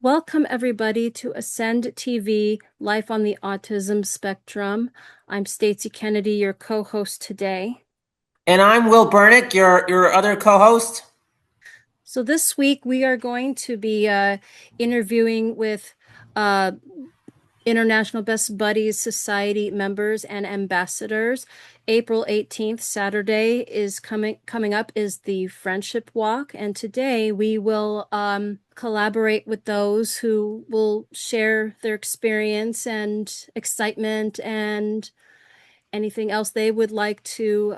Welcome, everybody, to Ascend TV, Life on the Autism Spectrum. I'm Stacey Kennedy, your co-host today. And I'm Will Burnick, your other co-host. So this week we are going to be interviewing with uh, International Best Buddies Society members and ambassadors. April 18th, Saturday, is coming up is the Friendship Walk, and today we will collaborate with those who will share their experience and excitement and anything else they would like to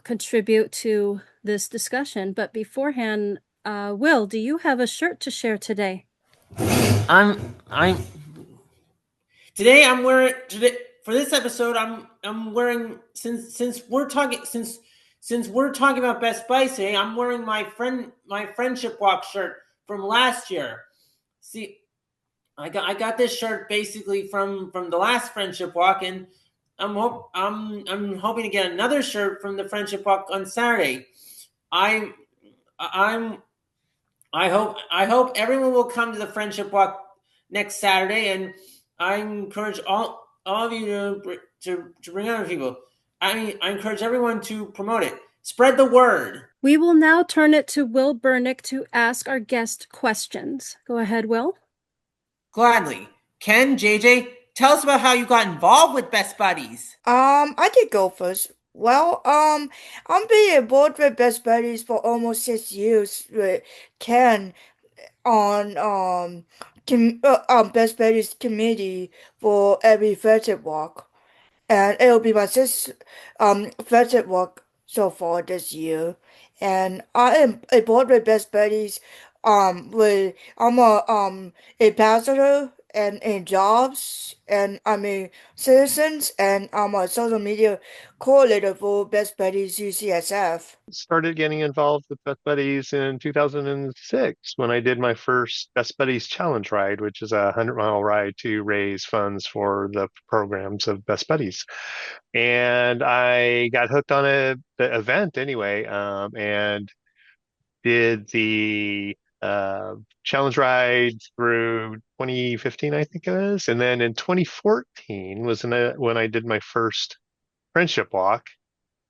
contribute to this discussion. But beforehand, Will, do you have a shirt to share today? I'm today I'm wearing today for this episode. I'm wearing since we're talking about Best Buy today. I'm wearing my friendship walk shirt from last year. See, I got this shirt basically from the last friendship walk, and I'm hoping to get another shirt from the friendship walk on Saturday. I'm I'm I hope everyone will come to the friendship walk next Saturday, and I encourage all of you to bring other people. I encourage everyone to promote it. Spread the word. We will now turn it to Will Burnick to ask our guest questions. Go ahead, Will. Gladly. Ken, JJ, tell us about how you got involved with Best Buddies. I could go first. I'm being involved with Best Buddies for almost 6 years with Ken on Best Buddies committee for every friendship walk, and it'll be my sixth friendship walk so far this year. And I am involved with Best Buddies. I'm a ambassador and in jobs, and I'm a citizens, and I'm a social media coordinator for Best Buddies UCSF. Started getting involved with Best Buddies in 2006 when I did my first Best Buddies Challenge ride, which is a 100-mile ride to raise funds for the programs of Best Buddies. And I got hooked on the event anyway, and did the challenge ride through 2015, I think it is. And then in 2014 was when I did my first friendship walk.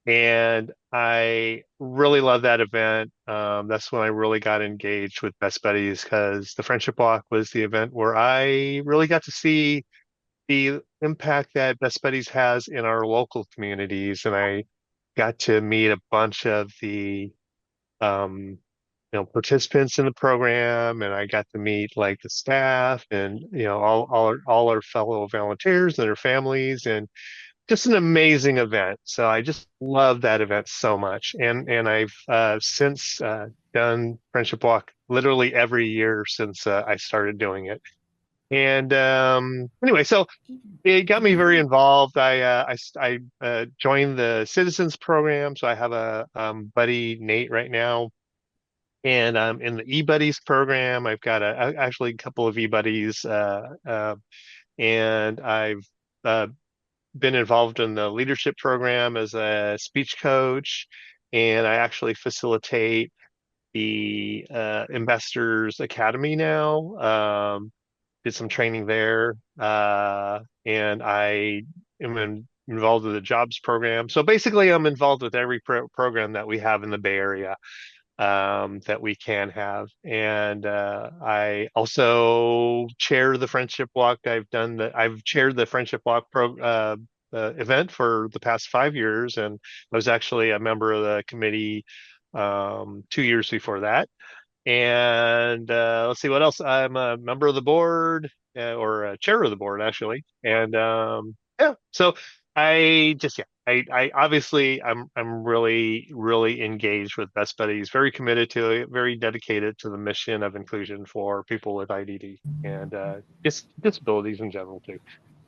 And I really love that event. That's when I really got engaged with Best Buddies because the Friendship Walk was the event where I really got to see the impact that Best Buddies has in our local communities. And I got to meet a bunch of the um, participants in the program, and I got to meet like the staff and all our fellow volunteers and their families, and just an amazing event. So I just love that event so much. And I've since done Friendship Walk literally every year since I started doing it. And anyway, so it got me very involved. I joined the Citizens Program, so I have a buddy Nate right now, and in the eBuddies program. I've got actually a couple of eBuddies, and I've uh, been involved in the leadership program as a speech coach, and I actually facilitate the Investors Academy now. Did some training there, and I am involved with the jobs program. So basically, I'm involved with every program that we have in the Bay Area that we can have. And I also chair the Friendship Walk. I've chaired the Friendship Walk event for the past 5 years, and I was actually a member of the committee 2 years before that. And let's see what else. I'm a member of the board, or a chair of the board actually. And yeah, so I obviously I'm really really engaged with Best Buddies, very committed to it, very dedicated to the mission of inclusion for people with IDD and disabilities in general too.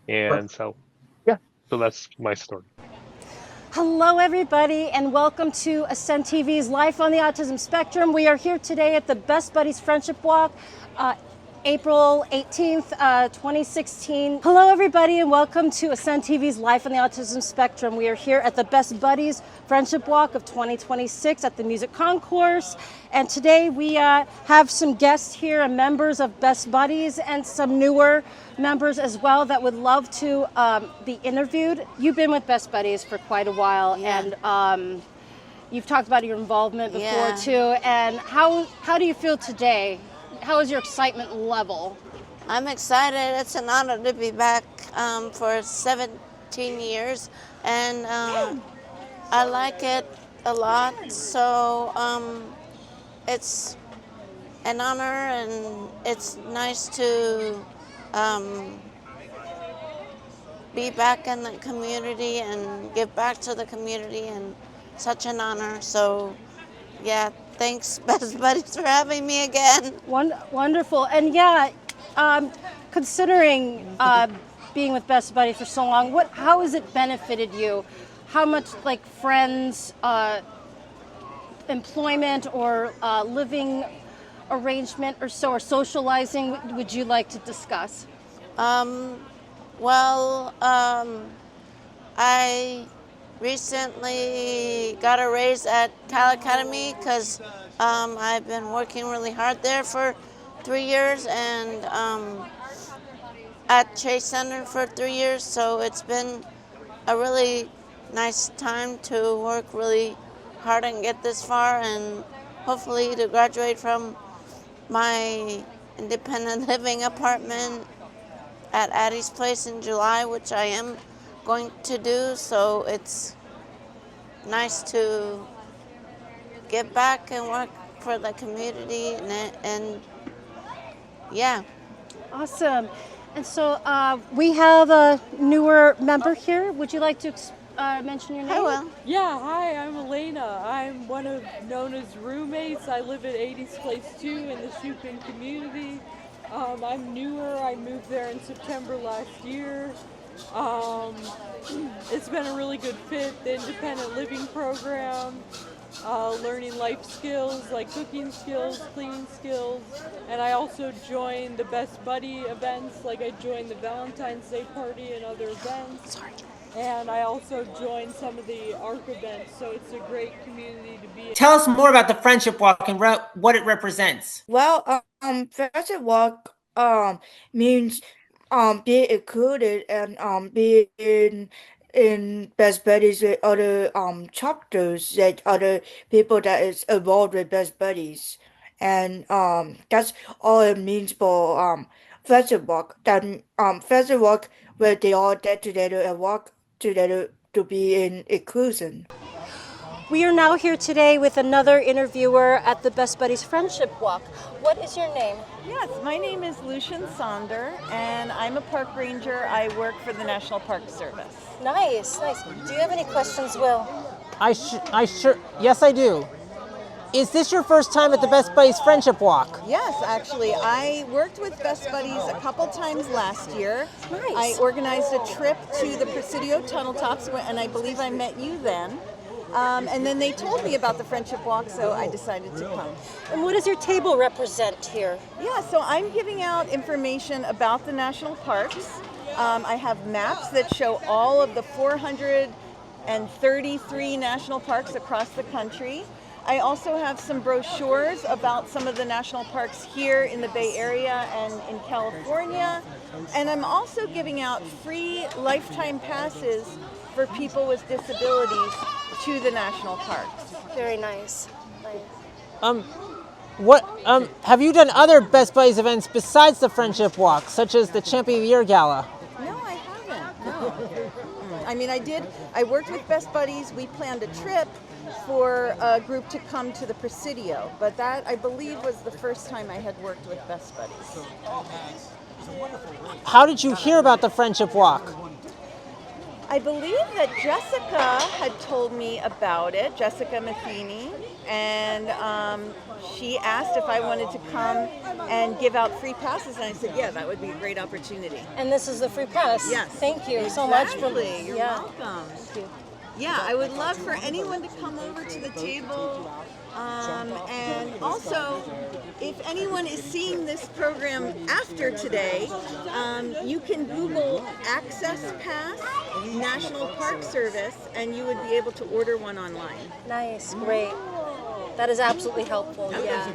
And so yeah, so that's my story. Hello, everybody, and welcome to Ascend TV's Life on the Autism Spectrum. We are here today at the Best Buddies Friendship Walk. April 18th, 2016. Hello, everybody, and welcome to Ascend TV's Life on the Autism Spectrum. We are here at the Best Buddies Friendship Walk of 2026 at the Music Concourse. And today we have some guests here and members of Best Buddies and some newer members as well that would love to be interviewed. You've been with Best Buddies for quite a while, and you've talked about your involvement before too. And how do you feel today? How is your excitement level? I'm excited. It's an honor to be back for 17 years, and I like it a lot. So it's an honor, and it's nice to be back in the community and give back to the community, and such an honor. So yeah, thanks, Best Buddies, for having me again. Wonderful. And considering being with Best Buddy for so long, how has it benefited you? How much, like, friends, employment, or living arrangement or so, or socializing, would you like to discuss? I recently got a raise at Cal Academy because I've been working really hard there for 3 years, and at Chase Center for 3 years. So it's been a really nice time to work really hard and get this far, and hopefully to graduate from my independent living apartment at Addie's place in July, which I am going to do. So it's nice to get back and work for the community, and yeah. Awesome. And so we have a newer member here. Would you like to mention your name? I will. Yeah, hi, I'm Elena. I'm one of Nona's roommates. I live at 80s Place 2 in the Shupin community. I'm newer. I moved there in September last year. It's been a really good fit. The independent living program, learning life skills like cooking skills, cleaning skills, and I also joined the Best Buddy events, like I joined the Valentine's Day party and other events. And I also joined some of the ARC events, so it's a great community to be in. Tell us more about the Friendship Walk and what it represents. Well, Friendship Walk means being included and being in Best Buddies with other chapters, that other people that is involved with Best Buddies, and that's all it means for Friendship Walk. That Friendship Walk, where they all get together and walk together to be in inclusion. We are now here today with another interviewer at the Best Buddies Friendship Walk. What is your name? Yes, my name is Lucian Sonder, and I'm a park ranger. I work for the National Park Service. Nice, nice. Do you have any questions, Will? Yes, I do. Is this your first time at the Best Buddies Friendship Walk? Yes, actually, I worked with Best Buddies a couple times last year. Nice. I organized a trip to the Presidio Tunnel Tops, and I believe I met you then. And then they told me about the Friendship Walk, so I decided to come. And what does your table represent here? Yeah, so I'm giving out information about the national parks. I have maps that show all of the 433 national parks across the country. I also have some brochures about some of the national parks here in the Bay Area and in California. And I'm also giving out free lifetime passes for people with disabilities to the national parks. Very nice. Have you done other Best Buddies events besides the Friendship Walk, such as the Champion of the Year Gala? No, I haven't. No. I mean, I worked with Best Buddies. We planned a trip for a group to come to the Presidio, but that, I believe, was the first time I had worked with Best Buddies. How did you hear about the Friendship Walk? I believe that Jessica had told me about it, Jessica Matheny, and she asked if I wanted to come and give out free passes, and I said, yeah, that would be a great opportunity. And this is the free pass. Yes. Thank you so much for You're welcome. Thank you. Yeah, I would love for anyone to come over to the table. And also, if anyone is seeing this program after today, you can Google Access Pass National Park Service and you would be able to order one online. Nice, great. That is absolutely helpful. Yeah,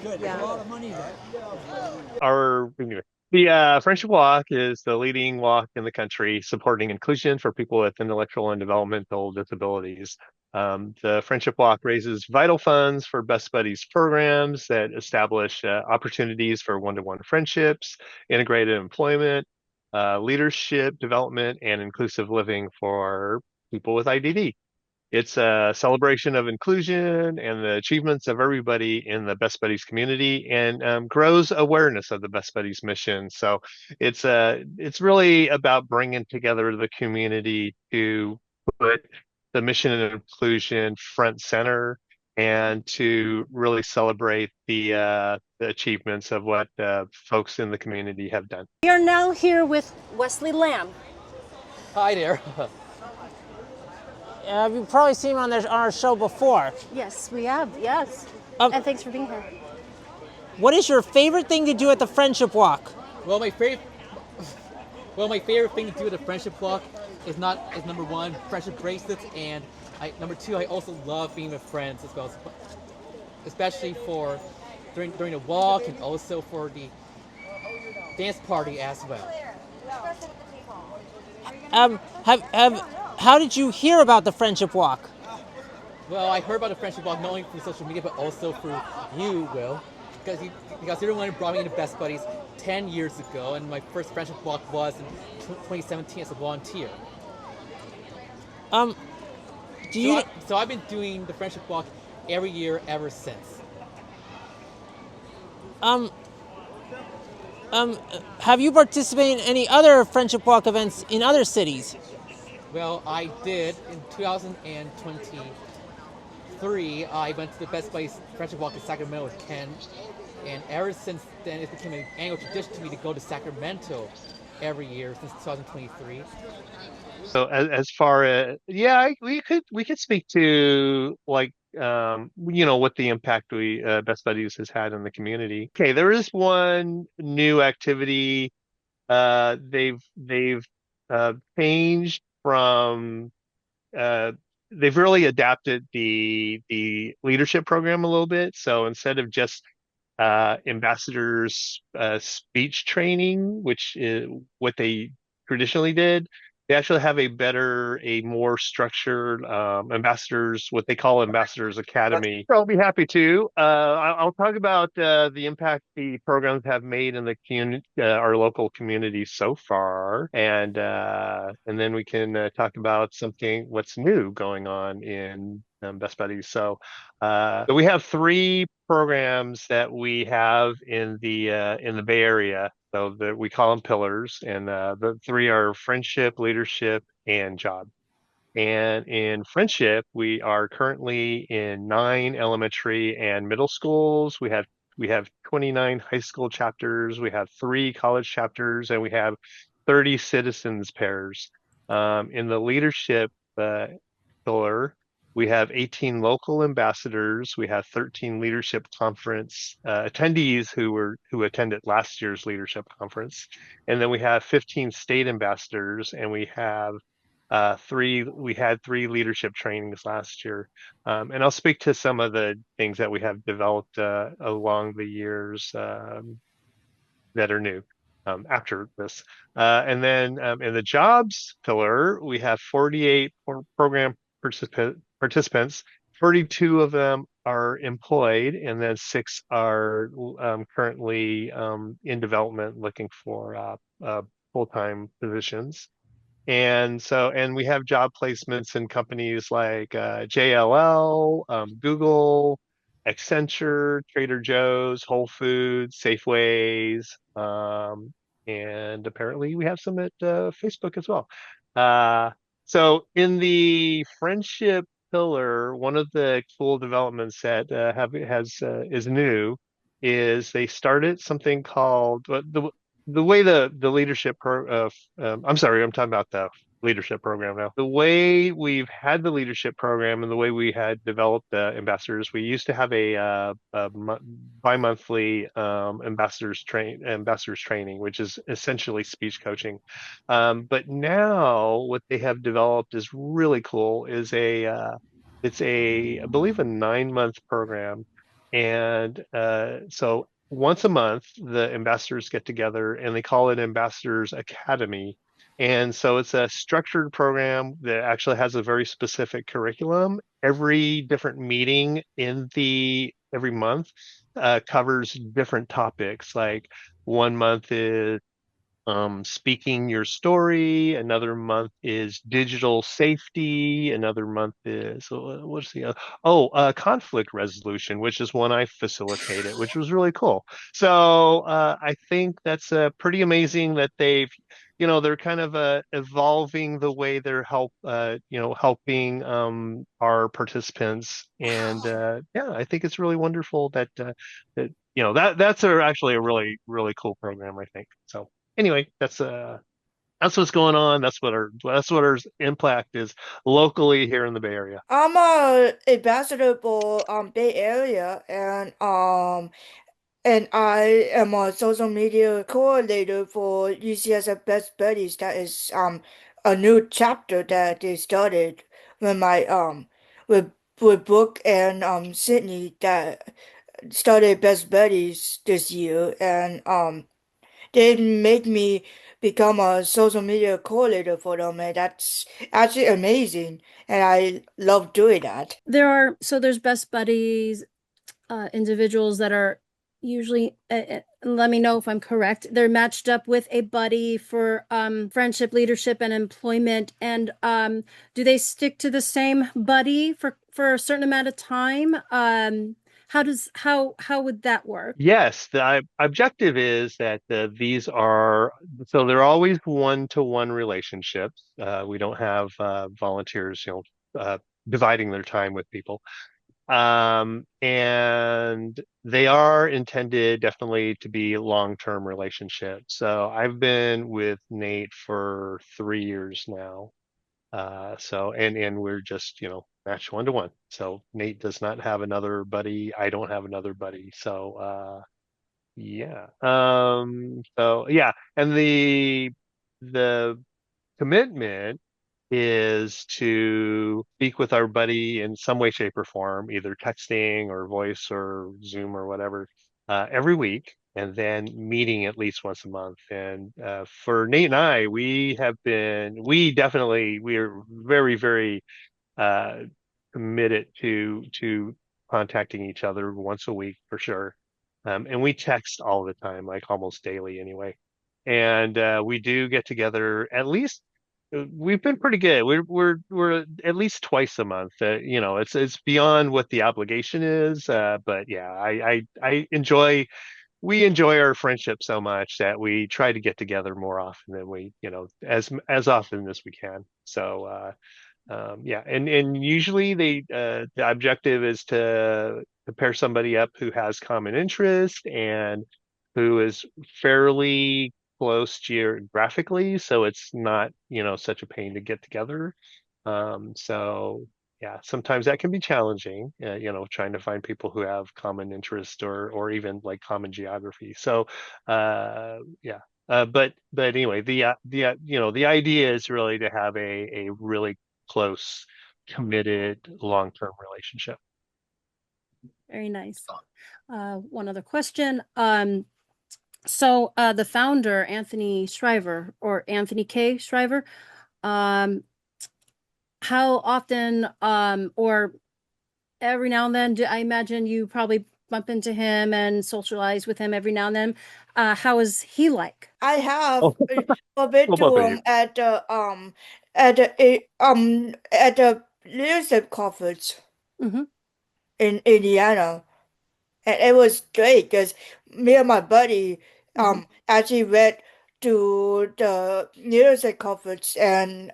The Friendship Walk is the leading walk in the country supporting inclusion for people with intellectual and developmental disabilities. The Friendship Walk raises vital funds for Best Buddies programs that establish opportunities for one-to-one friendships, integrated employment, leadership development, and inclusive living for people with IDD. It's a celebration of inclusion and the achievements of everybody in the Best Buddies community, and grows awareness of the Best Buddies mission. So it's really about bringing together the community to put the mission and inclusion front center, and to really celebrate the achievements of what folks in the community have done. We are now here with Wesley Lamb. Hi there. You've probably seen him on our show before. Yes, we have, yes. And thanks for being here. What is your favorite thing to do at the Friendship Walk? Well, my favorite thing to do at the Friendship Walk is number one, friendship bracelets, and number two, I also love being with friends as well, especially for during the walk and also for the dance party as well. How did you hear about the Friendship Walk? Well, I heard about the Friendship Walk not only through social media but also through you, Will, because you're the one who brought me into Best Buddies 10 years ago, and my first Friendship Walk was in 2017 as a volunteer. So I've been doing the Friendship Walk every year ever since. Have you participated in any other Friendship Walk events in other cities? Well, I did in 2023. I went to the Best Buddies Friendship Walk in Sacramento with Ken, and ever since then it became an annual tradition to me to go to Sacramento every year since 2023. So as far as we could speak to like what the impact we Best Buddies has had in the community. Okay, there is one new activity. They've changed from they've really adapted the leadership program a little bit. So instead of just ambassadors speech training, which is what they traditionally did, they actually have a more structured ambassadors, what they call Ambassadors Academy. I'll be happy to. I'll talk about the impact the programs have made in the community, our local community so far, and then we can talk about what's new going on in Best Buddies. So we have three programs that we have in the Bay Area. So we call them pillars, and the three are friendship, leadership, and job. And in friendship, we are currently in 9 elementary and middle schools. We have 29 high school chapters. We have 3 college chapters, and we have 30 citizens pairs. In the leadership pillar, we have 18 local ambassadors. We have 13 leadership conference attendees who attended last year's leadership conference, and then we have 15 state ambassadors, and we have we had 3 leadership trainings last year. And I'll speak to some of the things that we have developed along the years that are new after this. And then in the jobs pillar, we have 48 program participants. 32 of them are employed, and then 6 are currently in development looking for full-time positions. And we have job placements in companies like JLL, Google, Accenture, Trader Joe's, Whole Foods, Safeways, and apparently we have some at Facebook as well. So in the friendship pillar, one of the cool developments that is new is they started something called the way the leadership I'm sorry, I'm talking about leadership program now. The way we've had the leadership program and the way we had developed the ambassadors, we used to have a bi-monthly ambassadors training, which is essentially speech coaching. But now what they have developed is really cool. It's I believe, a 9-month program, and so once a month the ambassadors get together and they call it Ambassadors Academy. And so it's a structured program that actually has a very specific curriculum. Every different meeting in the every month covers different topics. Like one month is speaking your story. Another month is digital safety. Another month is what's the other? Oh, conflict resolution, which is one I facilitated, which was really cool. So I think that's pretty amazing that they're kind of evolving the way they're helping our participants. And yeah, I think it's really wonderful that's actually a really, really cool program, I think. So anyway, that's what's going on. That's what our impact is locally here in the Bay Area. I'm a ambassador for Bay Area, and I am a social media coordinator for UCSF Best Buddies. That is a new chapter that they started when my with Brooke and Sydney that started Best Buddies this year, and they made me become a social media coordinator for them, and that's actually amazing, and I love doing that. There's best buddies, individuals that are usually, let me know if I'm correct, they're matched up with a buddy for friendship, leadership, and employment. And do they stick to the same buddy for a certain amount of time? How would that work? Yes, the objective is that they're always one-to-one relationships. We don't have volunteers, dividing their time with people. And they are intended definitely to be long-term relationships. So I've been with Nate for 3 years now. And we're just, match 1-to-1. So Nate does not have another buddy. I don't have another buddy. So, yeah. So yeah. And the commitment is to speak with our buddy in some way, shape, or form, either texting or voice or Zoom or whatever, every week, and then meeting at least once a month. And for Nate and I, we are very, very uh, committed to contacting each other once a week for sure. And we text all the time, like almost daily anyway. And we do get together at least. We've been pretty good. We're at least twice a month. It's beyond what the obligation is. But yeah, I enjoy we enjoy our friendship so much that we try to get together more often than as often as we can. So yeah, and usually the objective is to pair somebody up who has common interest and who is fairly close geographically, so it's not, such a pain to get together. So yeah, sometimes that can be challenging, trying to find people who have common interest or even like common geography. So yeah. But anyway, the idea is really to have a really close, committed, long-term relationship. Very nice. One other question. So the founder, Anthony Shriver, or Anthony K. Shriver, um, how often, or every now and then, I imagine you probably bump into him and socialize with him every now and then. How is he like? I have Oh, been well, both to of you. at the leadership conference Hmm. in Indiana, and it was great because me and my buddy Hmm. actually read to the leadership conference, and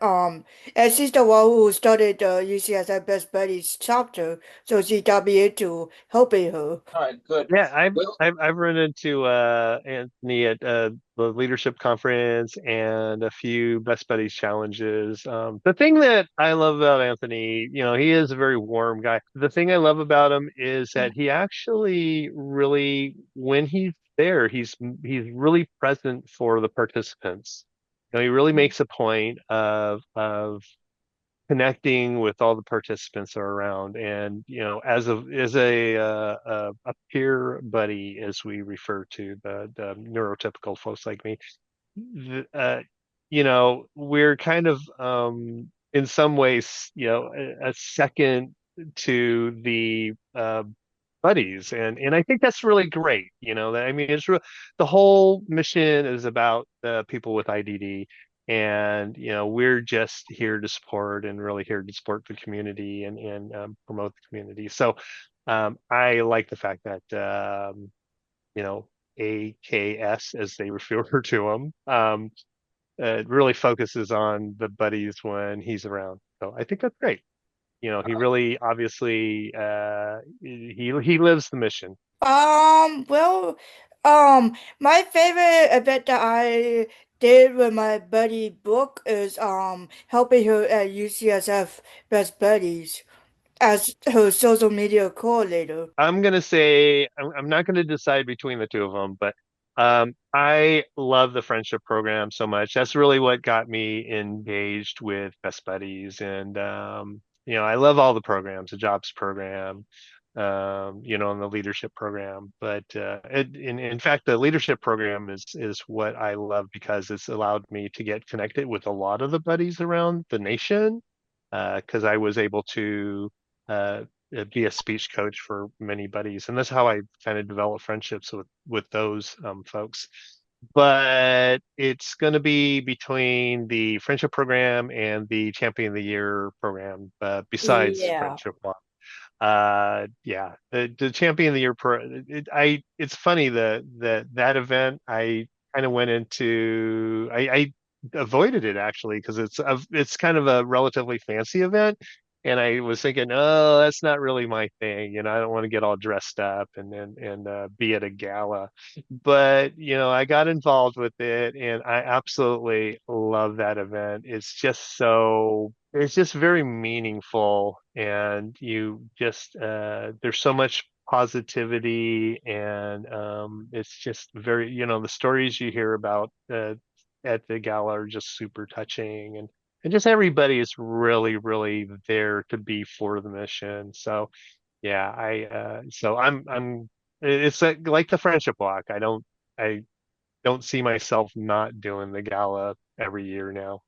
she's the one who started the UCSF Best Buddies chapter, so she got me into helping her. All right, good. Yeah, I've Well, I've run into Anthony at the leadership conference and a few Best Buddies challenges. The thing that I love about Anthony, he is a very warm guy. The thing I love about him is that he actually really, when he's there, he's really present for the participants. He really makes a point of connecting with all the participants that are around, and as a peer buddy, as we refer to the neurotypical folks like me, th- uh we're kind of in some ways, a second to the buddies, and I think that's really great. I mean, the whole mission is about the people with IDD, and we're just here to support, and really here to support the community, and promote the community. So I like the fact that AKS, as they refer to him, really focuses on the buddies when he's around. So I think that's great. He really, obviously, he lives the mission. Well, my favorite event that I did with my buddy Brooke is helping her at UCSF Best Buddies as her social media coordinator. I'm gonna say I'm not gonna decide between the two of them, but I love the friendship program so much. That's really what got me engaged with Best Buddies, and I love all the programs, the jobs program, and the leadership program. But in fact, the leadership program is what I love, because it's allowed me to get connected with a lot of the buddies around the nation, because I was able to uh, be a speech coach for many buddies, and that's how I kind of developed friendships with those folks. But it's going to be between the friendship program and the Champion of the Year program, besides Yeah. friendship walk. Yeah, the Champion of the Year it's funny, that event, I kind of went into, I avoided it, actually, because it's kind of a relatively fancy event, and I was thinking, oh, that's not really my thing. I don't want to get all dressed up and be at a gala. But I got involved with it, and I absolutely love that event. It's just very meaningful, and you just there's so much positivity, and it's just very, the stories you hear about at the gala are just super touching, and just everybody is really, really there to be for the mission. So yeah, I'm it's like the friendship walk. I don't see myself not doing the gala every year now.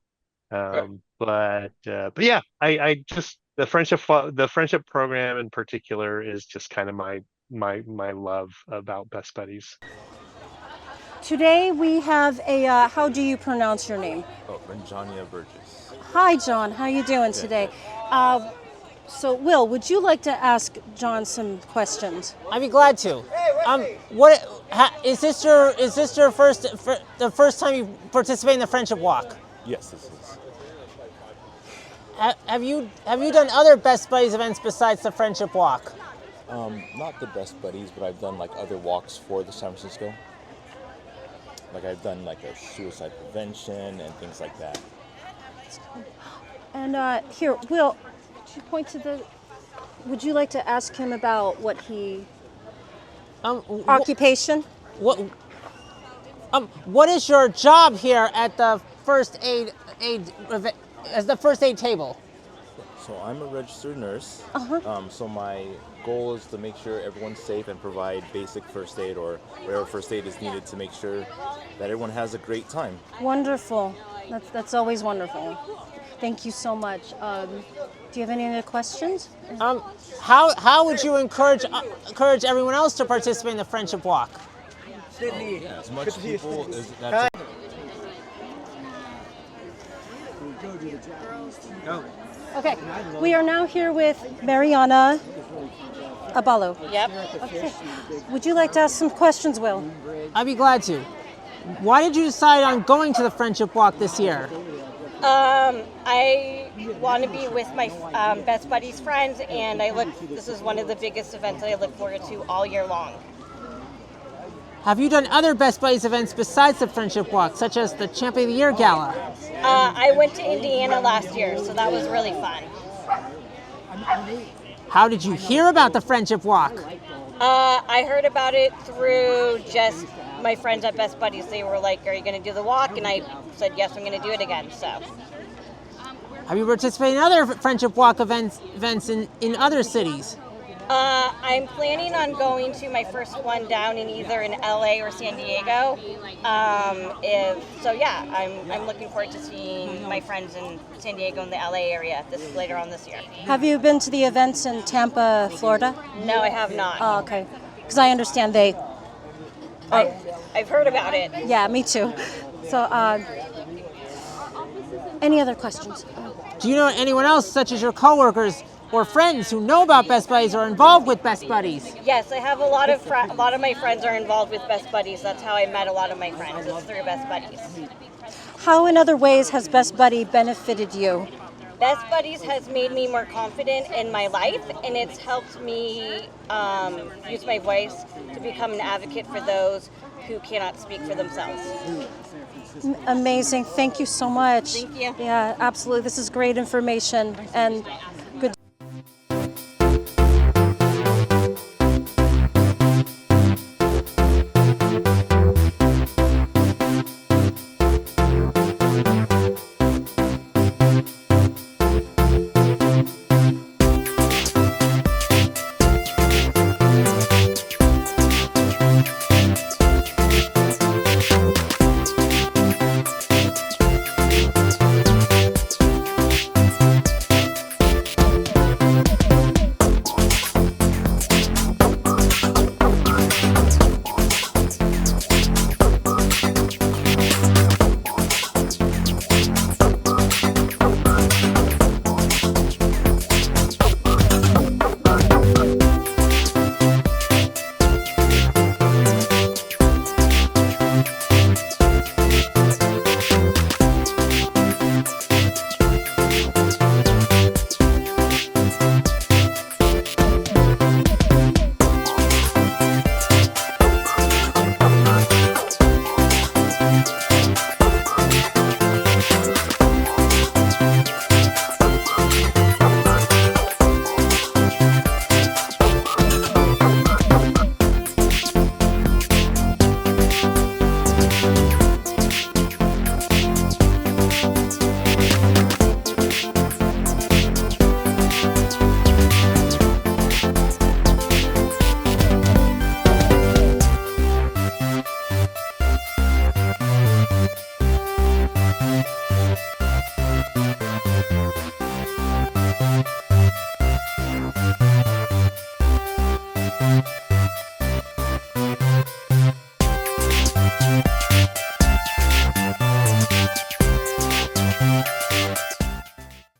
right. But yeah, I just, the friendship program in particular is just kind of my love about Best Buddies. Today we have a, how do you pronounce your name? Oh, Ranjania Burgess. Hi, John. How you doing today? So, Will, would you like to ask John some questions? I'd be glad to. Is this your the first time you participate in the friendship walk? Yes, this is. Have you done other Best Buddies events besides the friendship walk? Not the Best Buddies, but I've done like other walks for the San Francisco. Like I've done like a suicide prevention and things like that. And here, Will, could you point to the? Would you like to ask him about what he? Occupation. What is your job here at the first aid as the first aid table? So I'm a registered nurse. So my goal is to make sure everyone's safe and provide basic first aid or whatever first aid is needed to make sure that everyone has a great time. Wonderful. That's always wonderful. Thank you so much. Do you have any other questions? How would you encourage everyone else to participate in the friendship walk? Yeah, as much people as that's. Okay, we are now here with Mariana Abalo. Yep. Okay. Would you like to ask some questions, Will? I'd be glad to. Why did you decide on going to the Friendship Walk this year? I want to be with my best buddies friends, and this is one of the biggest events that I look forward to all year long. Have you done other Best Buddies events besides the Friendship Walk, such as the Champion of the Year Gala? I went to Indiana last year, so that was really fun. How did you hear about the Friendship Walk? I heard about it through just my friends at Best Buddies. They were like, "Are you going to do the walk?" And I said, "Yes, I'm going to do it again." So. Have you participated in other Friendship Walk events in other cities? I'm planning on going to my first one down in either in LA or San Diego. I'm looking forward to seeing my friends in San Diego and the LA area later on this year. Have you been to the events in Tampa, Florida? No, I have not. Oh, okay. Because I understand they. I've heard about it. Yeah, me too. So, any other questions? Do you know anyone else, such as your coworkers or friends, who know about Best Buddies or involved with Best Buddies? Yes, I have a lot of my friends are involved with Best Buddies. That's how I met a lot of my friends, is through Best Buddies. How in other ways has Best Buddy benefited you? Best Buddies has made me more confident in my life, and it's helped me use my voice to become an advocate for those who cannot speak for themselves. Amazing. Thank you so much. Thank you. Yeah, absolutely. This is great information and good.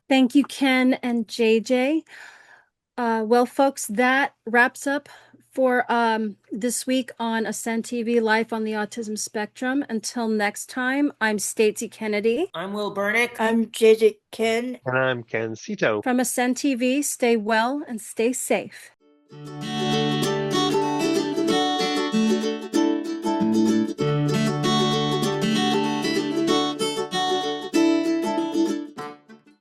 Thank you, Ken and JJ. Well, folks, that wraps up for this week on Ascend TV Life on the Autism Spectrum. Until next time, I'm Stacey Kennedy. I'm Will Burnick. I'm JJ Ken. And I'm Ken Cito. From Ascend TV, stay well and stay safe.